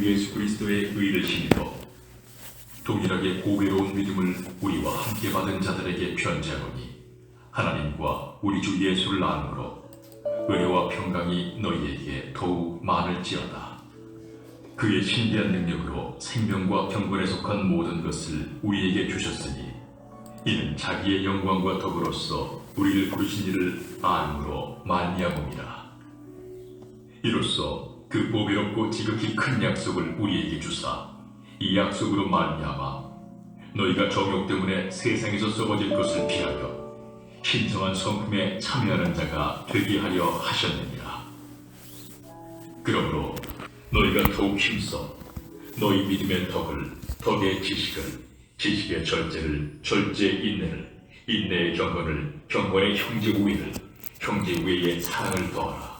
예수 그리스도의 의를 힘입어 동일하게 보배로운 믿음을 우리와 함께 받은 자들에게 편지하노니 하나님과 우리 주 예수를 안으로 은혜와 평강이 너희에게 더욱 많을지어다. 그의 신비한 능력으로 생명과 경건에 속한 모든 것을 우리에게 주셨으니 이는 자기의 영광과 덕으로서 우리를 부르신 이를 안으로 말미암음이라. 이로써 그 보배롭고 지극히 큰 약속을 우리에게 주사 이 약속으로 말미암아 너희가 정욕 때문에 세상에서 썩어질 것을 피하여 신성한 성품에 참여하는 자가 되게 하려 하셨느니라. 그러므로 너희가 더욱 힘써 너희 믿음의 덕을, 덕의 지식을, 지식의 절제를, 절제의 인내를, 인내의 경건을, 경건의 형제 우애를, 형제 우애의 사랑을 더하라.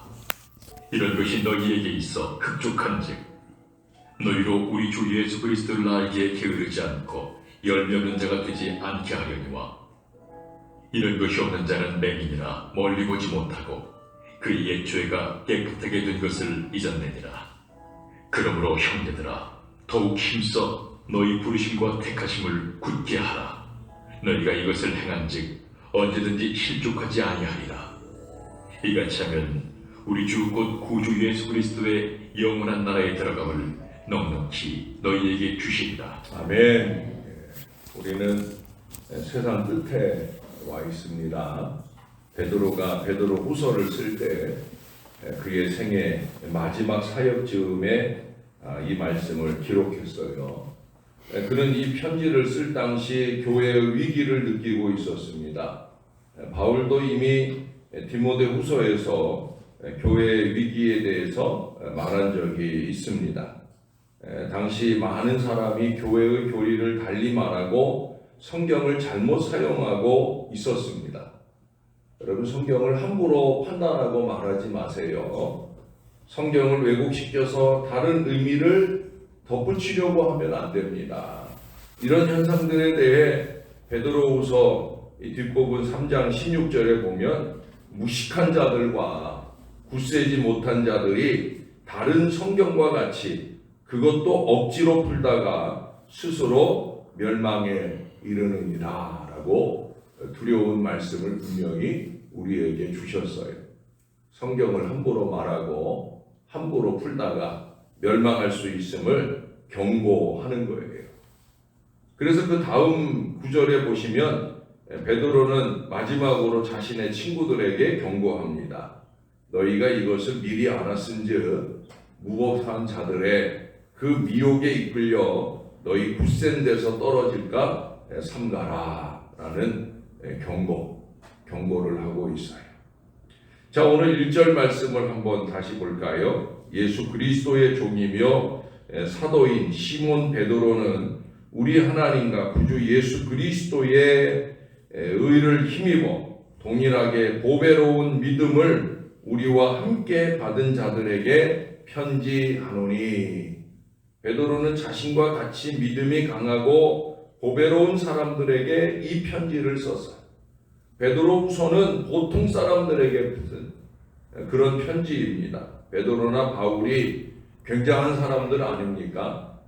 이런 것이 너희에게 있어 흡족한즉 너희로 우리 주 예수 그리스도를 알기에 게으르지 않고 열매 없는 자가 되지 않게 하려니와 이런 것이 없는 자는 맹인이라 멀리 보지 못하고 그의 옛 죄가 깨끗하게 된 것을 잊었느니라. 그러므로 형제들아 더욱 힘써 너희 부르심과 택하심을 굳게 하라. 너희가 이것을 행한즉 언제든지 실족하지 아니하리라. 이같이 하면 우리 주 곧 구주 예수 그리스도의 영원한 나라에 들어감을 넉넉히 너희에게 주시리라. 아멘. 우리는 세상 끝에 와 있습니다. 베드로가 베드로 후서를 쓸 때 그의 생애 마지막 사역 즈음에 이 말씀을 기록했어요. 그는 이 편지를 쓸 당시 교회의 위기를 느끼고 있었습니다. 바울도 이미 디모데 후서에서 교회의 위기에 대해서 말한 적이 있습니다. 당시 많은 사람이 교회의 교리를 달리 말하고 성경을 잘못 사용하고 있었습니다. 여러분, 성경을 함부로 판단하고 말하지 마세요. 성경을 왜곡시켜서 다른 의미를 덧붙이려고 하면 안 됩니다. 이런 현상들에 대해 베드로후서 뒷부분 3장 16절에 보면 무식한 자들과 굳세지 못한 자들이 다른 성경과 같이 그것도 억지로 풀다가 스스로 멸망에 이르느니라 라고 두려운 말씀을 분명히 우리에게 주셨어요. 성경을 함부로 말하고 함부로 풀다가 멸망할 수 있음을 경고하는 거예요. 그래서 그 다음 구절에 보시면 베드로는 마지막으로 자신의 친구들에게 경고합니다. 너희가 이것을 미리 알았은즉 무법한 자들의 그 미혹에 이끌려 너희 굳센 데서 떨어질까 삼가라 라는 경고를 하고 있어요. 자, 오늘 1절 말씀을 한번 다시 볼까요? 예수 그리스도의 종이며 사도인 시몬 베드로는 우리 하나님과 구주 예수 그리스도의 의를 힘입어 동일하게 보배로운 믿음을 우리와 함께 받은 자들에게 편지하노니. 베드로는 자신과 같이 믿음이 강하고 보배로운 사람들에게 이 편지를 썼어요. 베드로후서는 보통 사람들에게 쓴 그런 편지입니다. 베드로나 바울이 굉장한 사람들 아닙니까?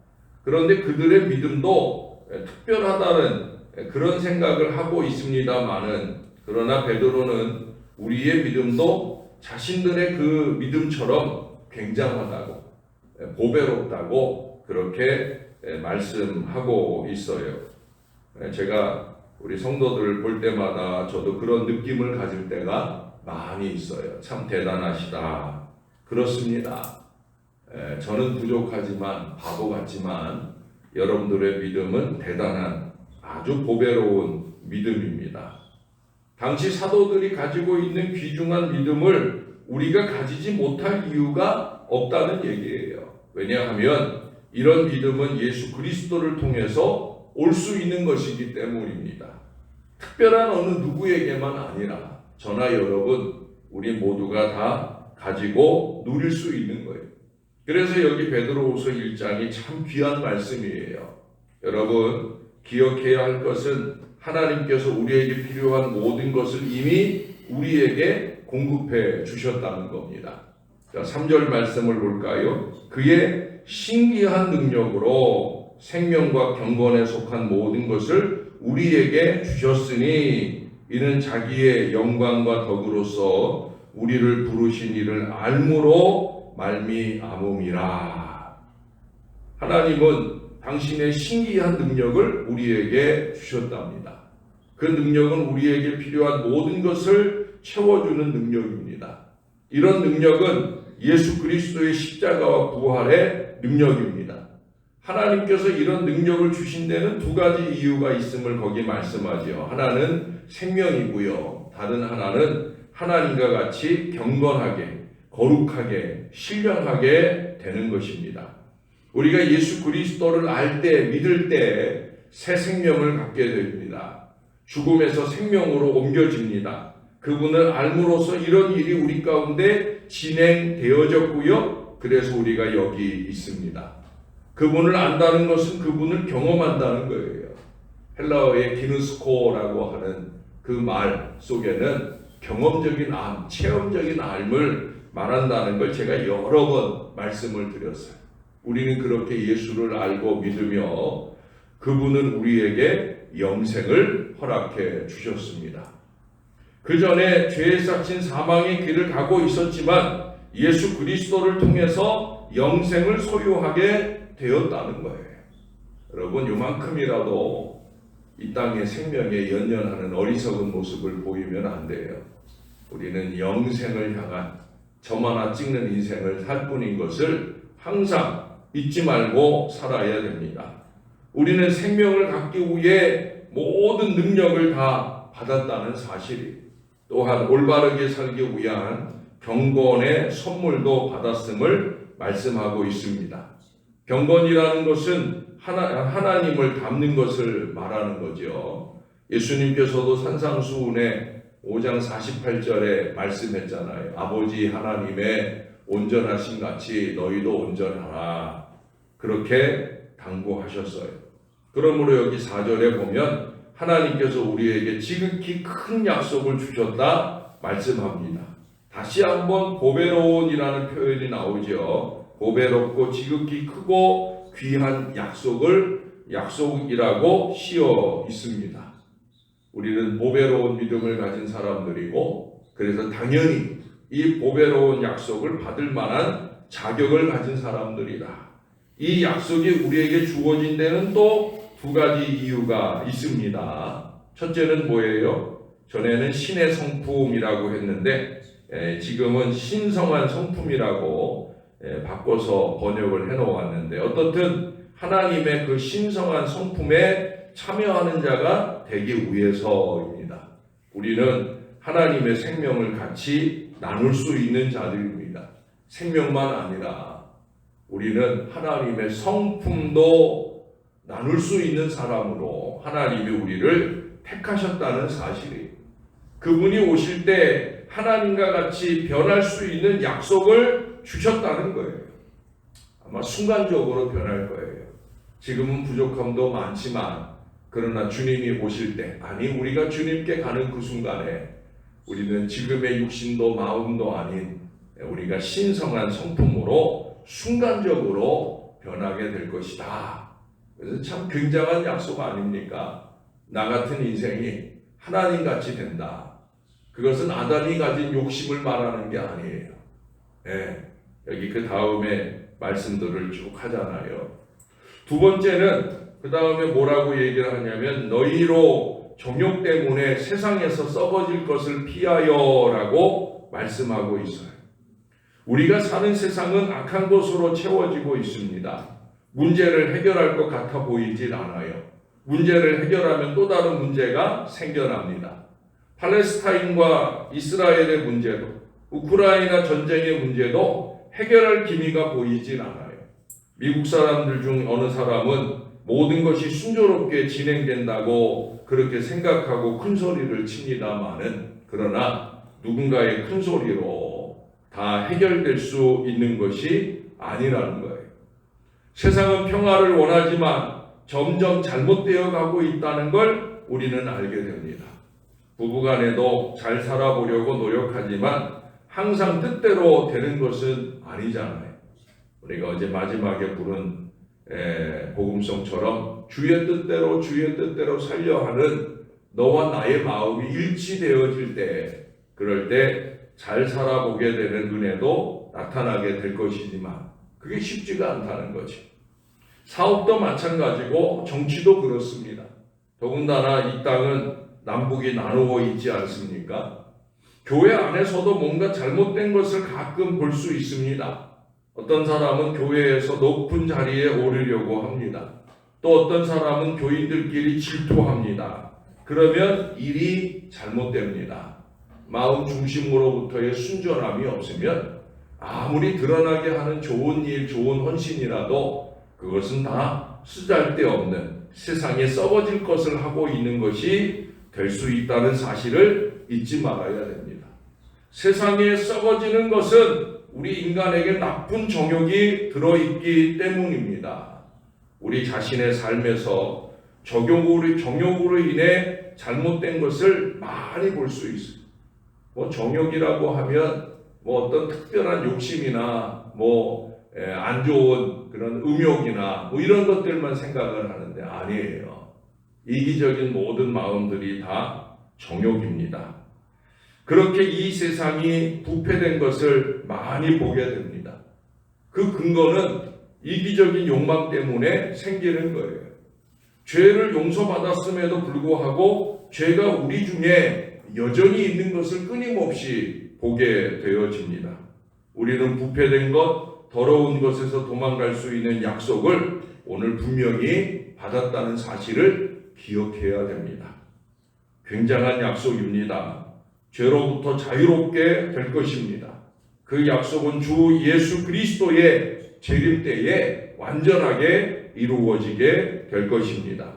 그런데 그들의 믿음도 특별하다는 그런 생각을 하고 있습니다마는, 그러나 베드로는 우리의 믿음도 자신들의 그 믿음처럼 굉장하다고, 보배롭다고 그렇게 말씀하고 있어요. 제가 우리 성도들을 볼 때마다 저도 그런 느낌을 가질 때가 많이 있어요. 참 대단하시다. 그렇습니다. 저는 부족하지만 바보 같지만 여러분들의 믿음은 대단한 아주 보배로운 믿음입니다. 당시 사도들이 가지고 있는 귀중한 믿음을 우리가 가지지 못할 이유가 없다는 얘기예요. 왜냐하면 이런 믿음은 예수 그리스도를 통해서 올 수 있는 것이기 때문입니다. 특별한 어느 누구에게만 아니라 저나 여러분 우리 모두가 다 가지고 누릴 수 있는 거예요. 그래서 여기 베드로후서 1장이 참 귀한 말씀이에요. 여러분, 기억해야 할 것은 하나님께서 우리에게 필요한 모든 것을 이미 우리에게 공급해 주셨다는 겁니다. 자, 3절 말씀을 볼까요? 그의 신기한 능력으로 생명과 경건에 속한 모든 것을 우리에게 주셨으니 이는 자기의 영광과 덕으로서 우리를 부르신 이를 알므로 말미암음이라. 하나님은 당신의 신기한 능력을 우리에게 주셨답니다. 그 능력은 우리에게 필요한 모든 것을 채워주는 능력입니다. 이런 능력은 예수 그리스도의 십자가와 부활의 능력입니다. 하나님께서 이런 능력을 주신 데는 두 가지 이유가 있음을 거기 말씀하죠. 하나는 생명이고요. 다른 하나는 하나님과 같이 경건하게, 거룩하게, 신령하게 되는 것입니다. 우리가 예수 그리스도를 알 때, 믿을 때 새 생명을 갖게 됩니다. 죽음에서 생명으로 옮겨집니다. 그분을 알므로써 이런 일이 우리 가운데 진행되어졌고요. 그래서 우리가 여기 있습니다. 그분을 안다는 것은 그분을 경험한다는 거예요. 헬라어의 기누스코라고 하는 그 말 속에는 경험적인 알, 체험적인 알을 말한다는 걸 제가 여러 번 말씀을 드렸어요. 우리는 그렇게 예수를 알고 믿으며 그분은 우리에게 영생을 허락해 주셨습니다. 그 전에 죄에 싹친 사망의 길을 가고 있었지만 예수 그리스도를 통해서 영생을 소유하게 되었다는 거예요. 여러분, 요만큼이라도 이 땅의 생명에 연연하는 어리석은 모습을 보이면 안 돼요. 우리는 영생을 향한 점 하나 찍는 인생을 살 뿐인 것을 항상 잊지 말고 살아야 됩니다. 우리는 생명을 갖기 위해 모든 능력을 다 받았다는 사실이, 또한 올바르게 살기 위한 경건의 선물도 받았음을 말씀하고 있습니다. 경건이라는 것은 하나님을 닮는 것을 말하는 거죠. 예수님께서도 산상수훈의 5장 48절에 말씀했잖아요. 아버지 하나님의 온전하신 같이 너희도 온전하라. 그렇게 당부하셨어요. 그러므로 여기 4절에 보면 하나님께서 우리에게 지극히 큰 약속을 주셨다 말씀합니다. 다시 한번 보배로운이라는 표현이 나오죠. 보배롭고 지극히 크고 귀한 약속이라고 씌어 있습니다. 우리는 보배로운 믿음을 가진 사람들이고, 그래서 당연히 이 보배로운 약속을 받을 만한 자격을 가진 사람들이다. 이 약속이 우리에게 주어진 데는 또 두 가지 이유가 있습니다. 첫째는 뭐예요? 전에는 신의 성품이라고 했는데 지금은 신성한 성품이라고 바꿔서 번역을 해놓았는데, 어떻든 하나님의 그 신성한 성품에 참여하는 자가 되기 위해서입니다. 우리는 하나님의 생명을 같이 나눌 수 있는 자들입니다. 생명만 아니라 우리는 하나님의 성품도 나눌 수 있는 사람으로 하나님이 우리를 택하셨다는 사실이, 그분이 오실 때 하나님과 같이 변할 수 있는 약속을 주셨다는 거예요. 아마 순간적으로 변할 거예요. 지금은 부족함도 많지만, 그러나 주님이 오실 때, 아니 우리가 주님께 가는 그 순간에 우리는 지금의 육신도 마음도 아닌 우리가 신성한 성품으로 순간적으로 변하게 될 것이다. 그래서 참 굉장한 약속 아닙니까? 나 같은 인생이 하나님같이 된다. 그것은 아담이 가진 욕심을 말하는 게 아니에요. 여기 그 다음에 말씀들을 쭉 하잖아요. 두 번째는 그 다음에 뭐라고 얘기를 하냐면 너희로 정욕 때문에 세상에서 썩어질 것을 피하여라고 말씀하고 있어요. 우리가 사는 세상은 악한 것으로 채워지고 있습니다. 문제를 해결할 것 같아 보이질 않아요. 문제를 해결하면 또 다른 문제가 생겨납니다. 팔레스타인과 이스라엘의 문제도, 우크라이나 전쟁의 문제도 해결할 기미가 보이질 않아요. 미국 사람들 중 어느 사람은 모든 것이 순조롭게 진행된다고 그렇게 생각하고 큰 소리를 칩니다마는, 그러나 누군가의 큰 소리로 다 해결될 수 있는 것이 아니라는 거예요. 세상은 평화를 원하지만 점점 잘못되어 가고 있다는 걸 우리는 알게 됩니다. 부부간에도 잘 살아보려고 노력하지만 항상 뜻대로 되는 것은 아니잖아요. 우리가 어제 마지막에 부른 복음성처럼 주의 뜻대로 살려 하는 너와 나의 마음이 일치되어질 때, 그럴 때 잘 살아보게 되는 은혜도 나타나게 될 것이지만 그게 쉽지가 않다는 거지. 사업도 마찬가지고 정치도 그렇습니다. 더군다나 이 땅은 남북이 나누어 있지 않습니까? 교회 안에서도 뭔가 잘못된 것을 가끔 볼 수 있습니다. 어떤 사람은 교회에서 높은 자리에 오르려고 합니다. 또 어떤 사람은 교인들끼리 질투합니다. 그러면 일이 잘못됩니다. 마음 중심으로부터의 순전함이 없으면 아무리 드러나게 하는 좋은 일, 좋은 헌신이라도 그것은 다 쓰잘데없는 세상에 썩어질 것을 하고 있는 것이 될 수 있다는 사실을 잊지 말아야 됩니다. 세상에 썩어지는 것은 우리 인간에게 나쁜 정욕이 들어있기 때문입니다. 우리 자신의 삶에서 정욕으로 인해 잘못된 것을 많이 볼 수 있어요. 정욕이라고 하면 어떤 특별한 욕심이나 안 좋은 그런 음욕이나 이런 것들만 생각을 하는데 아니에요. 이기적인 모든 마음들이 다 정욕입니다. 그렇게 이 세상이 부패된 것을 많이 보게 됩니다. 그 근거는 이기적인 욕망 때문에 생기는 거예요. 죄를 용서받았음에도 불구하고 죄가 우리 중에 여전히 있는 것을 끊임없이 보게 되어집니다. 우리는 부패된 것, 더러운 것에서 도망갈 수 있는 약속을 오늘 분명히 받았다는 사실을 기억해야 됩니다. 굉장한 약속입니다. 죄로부터 자유롭게 될 것입니다. 그 약속은 주 예수 그리스도의 재림 때에 완전하게 이루어지게 될 것입니다.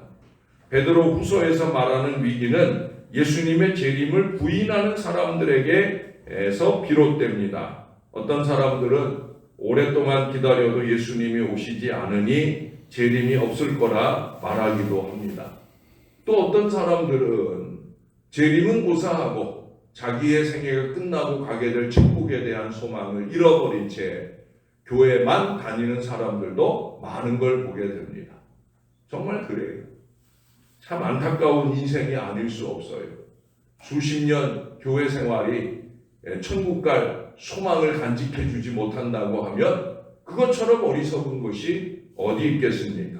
베드로 후서에서 말하는 위기는 예수님의 재림을 부인하는 사람들에게서 비롯됩니다. 어떤 사람들은 오랫동안 기다려도 예수님이 오시지 않으니 재림이 없을 거라 말하기도 합니다. 또 어떤 사람들은 재림은 고사하고 자기의 생애가 끝나고 가게 될 천국에 대한 소망을 잃어버린 채 교회만 다니는 사람들도 많은 걸 보게 됩니다. 정말 그래요. 참 안타까운 인생이 아닐 수 없어요. 수십 년 교회 생활이 천국 갈 소망을 간직해 주지 못한다고 하면 그것처럼 어리석은 것이 어디 있겠습니까?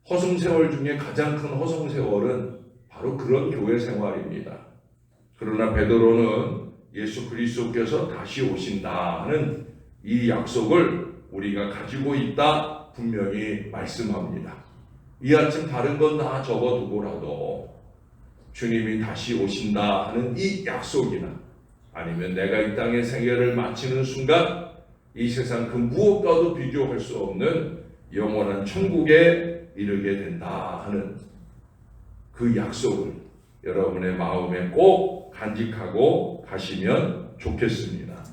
허송세월 중에 가장 큰 허송세월은 바로 그런 교회 생활입니다. 그러나 베드로는 예수 그리스도께서 다시 오신다는 이 약속을 우리가 가지고 있다 분명히 말씀합니다. 이 아침 다른 건 다 접어두고라도 주님이 다시 오신다 하는 이 약속이나 아니면 내가 이 땅의 생애를 마치는 순간 이 세상 그 무엇과도 비교할 수 없는 영원한 천국에 이르게 된다 하는 그 약속을 여러분의 마음에 꼭 간직하고 가시면 좋겠습니다.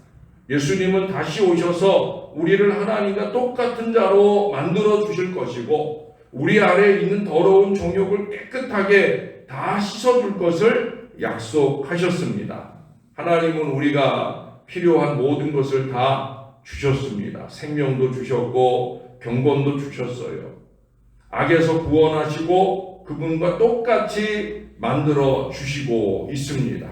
예수님은 다시 오셔서 우리를 하나님과 똑같은 자로 만들어 주실 것이고 우리 안에 있는 더러운 정욕을 깨끗하게 다 씻어줄 것을 약속하셨습니다. 하나님은 우리가 필요한 모든 것을 다 주셨습니다. 생명도 주셨고 경건도 주셨어요. 악에서 구원하시고 그분과 똑같이 만들어 주시고 있습니다.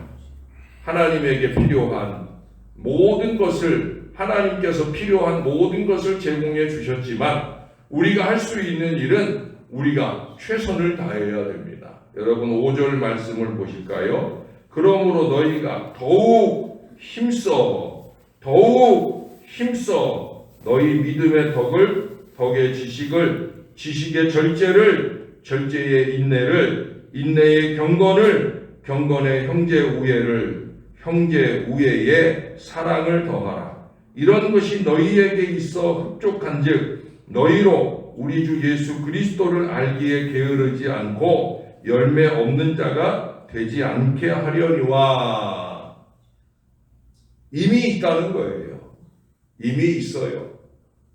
하나님에게 필요한 모든 것을 하나님께서 필요한 모든 것을 제공해 주셨지만 우리가 할 수 있는 일은 우리가 최선을 다해야 됩니다. 여러분 5절 말씀을 보실까요? 그러므로 너희가 더욱 힘써 너희 믿음의 덕의 지식의 절제를 절제의 인내의 경건의 형제 우애의 사랑을 더하라. 이런 것이 너희에게 있어 흡족한즉 너희로 우리 주 예수 그리스도를 알기에 게으르지 않고 열매 없는 자가 되지 않게 하려니와. 이미 있다는 거예요. 이미 있어요.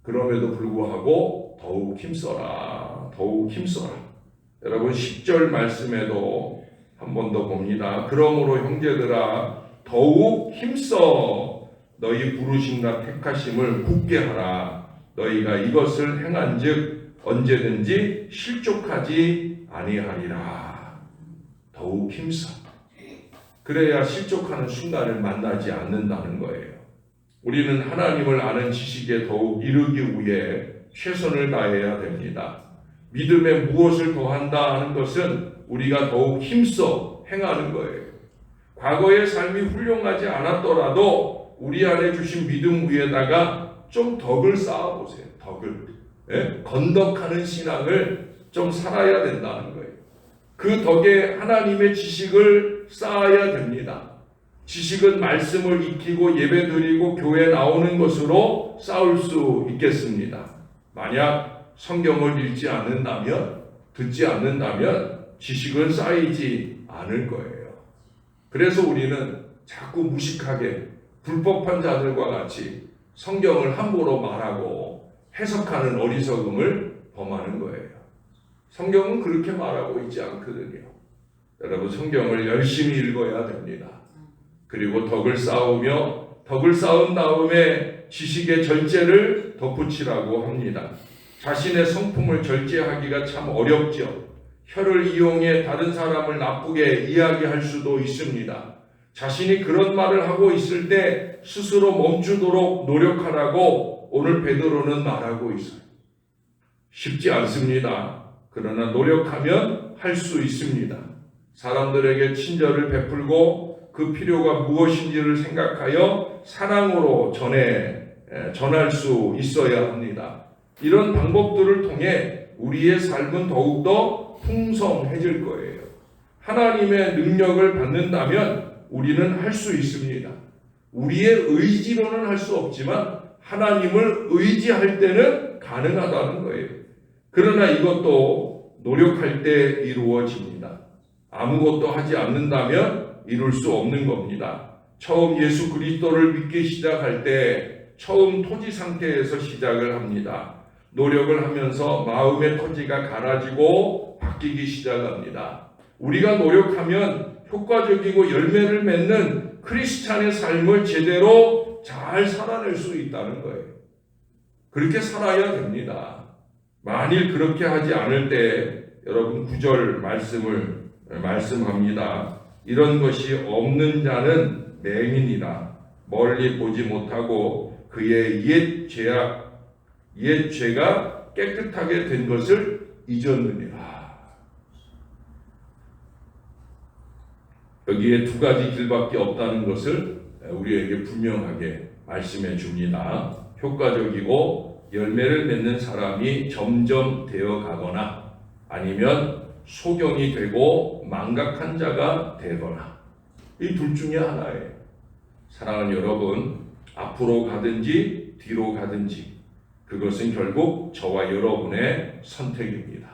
그럼에도 불구하고 더욱 힘써라. 여러분 10절 말씀에도 한 번 더 봅니다. 그러므로 형제들아 더욱 힘써 너희 부르심과 택하심을 굳게 하라. 너희가 이것을 행한즉 언제든지 실족하지 아니하리라. 더욱 힘써. 그래야 실족하는 순간을 만나지 않는다는 거예요. 우리는 하나님을 아는 지식에 더욱 이르기 위해 최선을 다해야 됩니다. 믿음에 무엇을 더한다 하는 것은 우리가 더욱 힘써 행하는 거예요. 과거의 삶이 훌륭하지 않았더라도 우리 안에 주신 믿음 위에다가 좀 덕을 쌓아보세요. 덕을. 건덕하는 신앙을 좀 살아야 된다는 거예요. 그 덕에 하나님의 지식을 쌓아야 됩니다. 지식은 말씀을 익히고 예배드리고 교회 나오는 것으로 쌓을 수 있겠습니다. 만약 성경을 읽지 않는다면, 듣지 않는다면 지식은 쌓이지 않을 거예요. 그래서 우리는 자꾸 무식하게 불법한 자들과 같이 성경을 함부로 말하고 해석하는 어리석음을 범하는 거예요. 성경은 그렇게 말하고 있지 않거든요. 여러분, 성경을 열심히 읽어야 됩니다. 그리고 덕을 쌓으며 덕을 쌓은 다음에 지식의 절제를 덧붙이라고 합니다. 자신의 성품을 절제하기가 참 어렵죠. 혀를 이용해 다른 사람을 나쁘게 이야기할 수도 있습니다. 자신이 그런 말을 하고 있을 때 스스로 멈추도록 노력하라고 오늘 베드로는 말하고 있어요. 쉽지 않습니다. 그러나 노력하면 할 수 있습니다. 사람들에게 친절을 베풀고 그 필요가 무엇인지를 생각하여 사랑으로 전할 수 있어야 합니다. 이런 방법들을 통해 우리의 삶은 더욱더 풍성해질 거예요. 하나님의 능력을 받는다면 우리는 할 수 있습니다. 우리의 의지로는 할 수 없지만 하나님을 의지할 때는 가능하다는 거예요. 그러나 이것도 노력할 때 이루어집니다. 아무것도 하지 않는다면 이룰 수 없는 겁니다. 처음 예수 그리스도를 믿기 시작할 때 처음 토지 상태에서 시작을 합니다. 노력을 하면서 마음의 토지가 갈아지고 바뀌기 시작합니다. 우리가 노력하면 효과적이고 열매를 맺는 크리스찬의 삶을 제대로 잘 살아낼 수 있다는 거예요. 그렇게 살아야 됩니다. 만일 그렇게 하지 않을 때 여러분 9절 말씀합니다. 이런 것이 없는 자는 맹인이라 멀리 보지 못하고 그의 옛 죄가 깨끗하게 된 것을 잊었느니라. 여기에 두 가지 길밖에 없다는 것을 우리에게 분명하게 말씀해 줍니다. 효과적이고 열매를 맺는 사람이 점점 되어 가거나 아니면 소경이 되고 망각한 자가 되거나 이 둘 중에 하나예요. 사랑하는 여러분, 앞으로 가든지 뒤로 가든지 그것은 결국 저와 여러분의 선택입니다.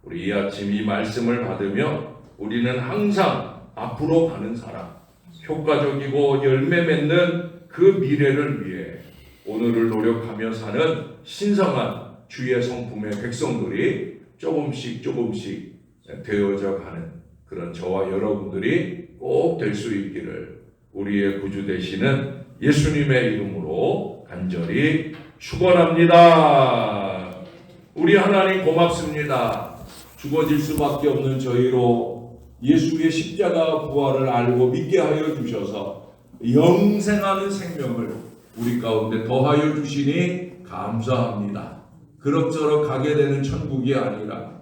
우리 이 아침 이 말씀을 받으며 우리는 항상 앞으로 가는 사람, 효과적이고 열매 맺는 그 미래를 위해 오늘을 노력하며 사는 신성한 주의 성품의 백성들이 조금씩 되어져 가는 그런 저와 여러분들이 꼭 될 수 있기를 우리의 구주 되시는 예수님의 이름으로 간절히 축원합니다. 우리 하나님 고맙습니다. 죽어질 수밖에 없는 저희로 예수의 십자가 부활을 알고 믿게 하여 주셔서 영생하는 생명을 우리 가운데 더하여 주시니 감사합니다. 그럭저럭 가게 되는 천국이 아니라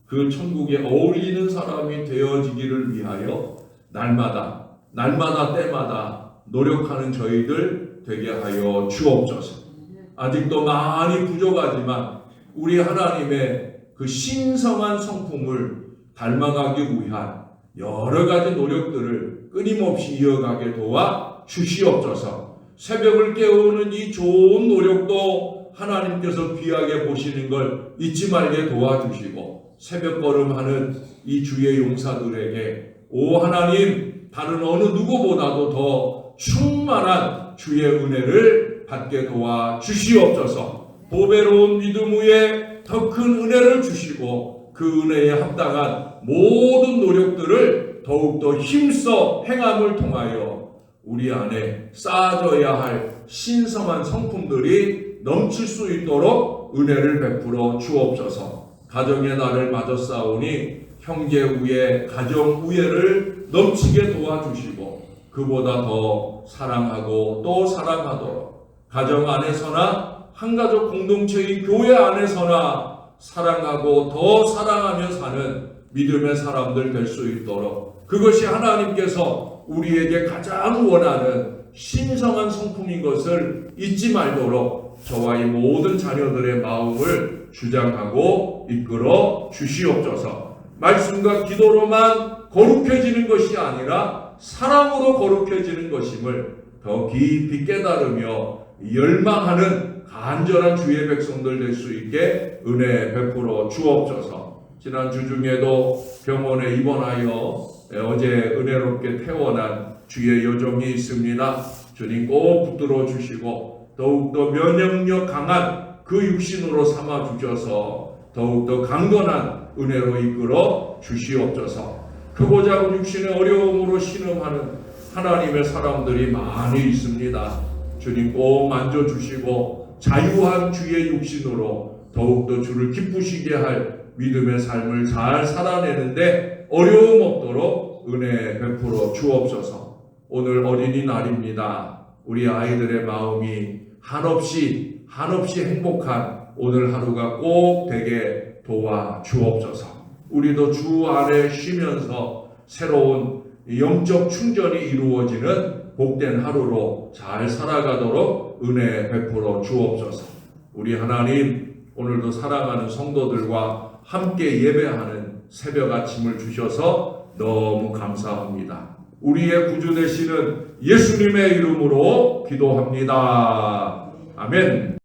그 천국에 어울리는 사람이 되어지기를 위하여 날마다 때마다 노력하는 저희들 되게 하여 주옵소서. 아직도 많이 부족하지만 우리 하나님의 그 신성한 성품을 닮아가기 위한 여러 가지 노력들을 끊임없이 이어가게 도와 주시옵소서. 새벽을 깨우는 이 좋은 노력도 하나님께서 귀하게 보시는 걸 잊지 말게 도와주시고 새벽 걸음하는 이 주의 용사들에게 오 하나님 다른 어느 누구보다도 더 충만한 주의 은혜를 받게 도와 주시옵소서. 보배로운 믿음 위에 더 큰 은혜를 주시고 그 은혜에 합당한 모든 노력들을 더욱더 힘써 행함을 통하여 우리 안에 쌓아져야 할 신성한 성품들이 넘칠 수 있도록 은혜를 베풀어 주옵소서. 가정의 날을 맞아 싸우니 형제 우애, 가정 우애를 넘치게 도와주시고 그보다 더 사랑하고 또 사랑하도록 가정 안에서나 한가족 공동체의 교회 안에서나 사랑하고 더 사랑하며 사는 믿음의 사람들 될 수 있도록 그것이 하나님께서 우리에게 가장 원하는 신성한 성품인 것을 잊지 말도록 저와 이 모든 자녀들의 마음을 주장하고 이끌어 주시옵소서. 말씀과 기도로만 거룩해지는 것이 아니라 사랑으로 거룩해지는 것임을 더 깊이 깨달으며 열망하는 간절한 주의 백성들 될 수 있게 은혜 베풀어 주옵소서. 지난 주 중에도 병원에 입원하여 어제 은혜롭게 퇴원한 주의 여종이 있습니다. 주님 꼭 붙들어 주시고 더욱더 면역력 강한 그 육신으로 삼아 주셔서 더욱더 강건한 은혜로 이끌어 주시옵소서. 크고 작은 육신의 어려움으로 신음하는 하나님의 사람들이 많이 있습니다. 주님 꼭 만져주시고 자유한 주의 육신으로 더욱더 주를 기쁘시게 할 믿음의 삶을 잘 살아내는데 어려움 없도록 은혜 베풀어 주옵소서. 오늘 어린이날입니다. 우리 아이들의 마음이 한없이 행복한 오늘 하루가 꼭 되게 도와 주옵소서. 우리도 주 안에 쉬면서 새로운 영적 충전이 이루어지는 복된 하루로 잘 살아가도록 은혜 베풀어 주옵소서. 우리 하나님 오늘도 사랑하는 성도들과 함께 예배하는 새벽 아침을 주셔서 너무 감사합니다. 우리의 구주 되시는 예수님의 이름으로 기도합니다. 아멘.